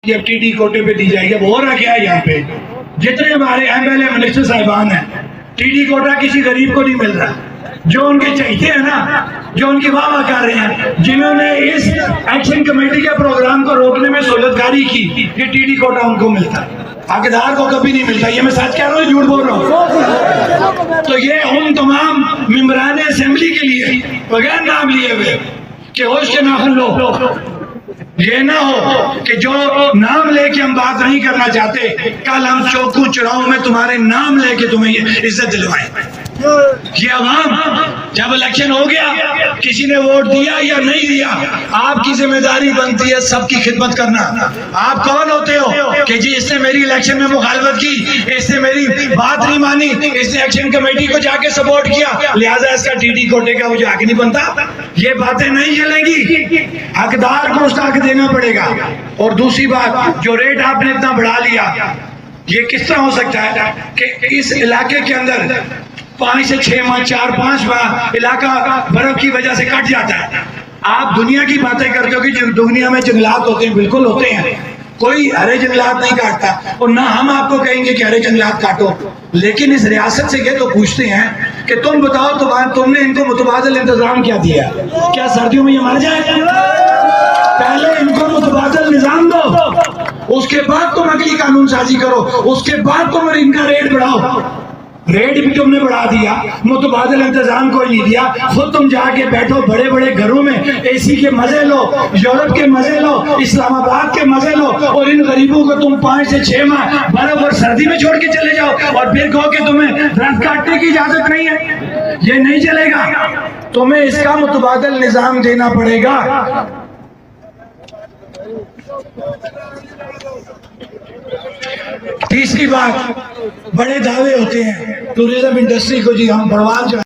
یہ T D کوٹے پہ دی جائے گی. اب ہو رہا کیا ہے یہاں پہ؟ جتنے ہمارے ایم ایل اے منسٹر صاحبان ہیں ٹی ڈی کوٹا کسی غریب کو نہیں مل رہا. جو ان کے چاہتے ہیں نا، جو ان کی واہ واہ کر رہے ہیں، جنہوں نے اس ایکشن کمیٹی کے پروگرام کو روکنے میں سہولتکاری کی، یہ ٹی ڈی کوٹا ان کو ملتا ہے، حقدار کو کبھی نہیں ملتا. یہ میں سچ کہہ رہا ہوں، جھوٹ بول رہا ہوں؟ تو یہ ان تمام ممبران اسمبلی کے لیے بغیر نام لیے ہوئے کہ ہوش کے ناخن لو. یہ نہ ہو کہ جو نام لے کے ہم بات نہیں کرنا چاہتے، کل ہم چوکو چڑاؤں میں تمہارے نام لے کے تمہیں یہ عزت دلوائیں. یہ عوام جب الیکشن ہو گیا، کسی نے ووٹ دیا یا نہیں دیا، آپ کی ذمہ داری بنتی ہے سب کی خدمت کرنا. آپ کون ہوتے ہو کہ جی اس نے میری الیکشن میں مخالفت کی، اس نے میری بات نہیں مانی، اس نے ایکشن کمیٹی کو جا کے سپورٹ کیا، لہٰذا اس کا ٹی ڈی کوٹے کا مجھے حق نہیں بنتا؟ یہ باتیں نہیں چلیں گی. حقدار کو اس کا حق دینا پڑے گا. اور دوسری بات، جو ریٹ آپ نے اتنا بڑھا لیا، یہ کس طرح ہو سکتا ہے کہ اس علاقے کے اندر 5 سے 6 ماہ 4-5 ماہ علاقہ برف کی وجہ سے کٹ جاتا ہے؟ آپ دنیا کی باتیں کرتے ہو کہ دنیا میں جنگلات ہوتے ہیں، بالکل ہوتے ہیں، کوئی ہرے جنگلات نہیں کاٹتا، اور نہ ہم آپ کو کہیں گے کہ ہرے جنگلات کاٹو. لیکن اس ریاست سے یہ تو پوچھتے ہیں کہ تم بتاؤ تم نے ان کو متبادل انتظام کیا دیا؟ کیا سردیوں میں یہ مر جائے؟ پہلے ان کو متبادل نظام دو، اس کے بعد تم اگلی قانون سازی کرو، اس کے بعد تم ان کا ریٹ بڑھاؤ. ریٹ بھی تم نے بڑھا دیا، متبادل انتظام کوئی نہیں دیا. خود تم جا کے بیٹھو بڑے بڑے گھروں میں، اے سی کے مزے لو، یورپ کے مزے لو، اسلام آباد کے مزے لو، اور ان غریبوں کو تم 5 سے 6 ماہ برف اور سردی میں چھوڑ کے چلے جاؤ اور پھر کہو کہ تمہیں درخت کاٹنے کی اجازت نہیں ہے. یہ نہیں چلے گا. تمہیں اس کا متبادل نظام دینا پڑے گا. تیسری بات، بڑے دعوے ہوتے ہیں ٹوریزم انڈسٹری کو، جی ہم بڑھوان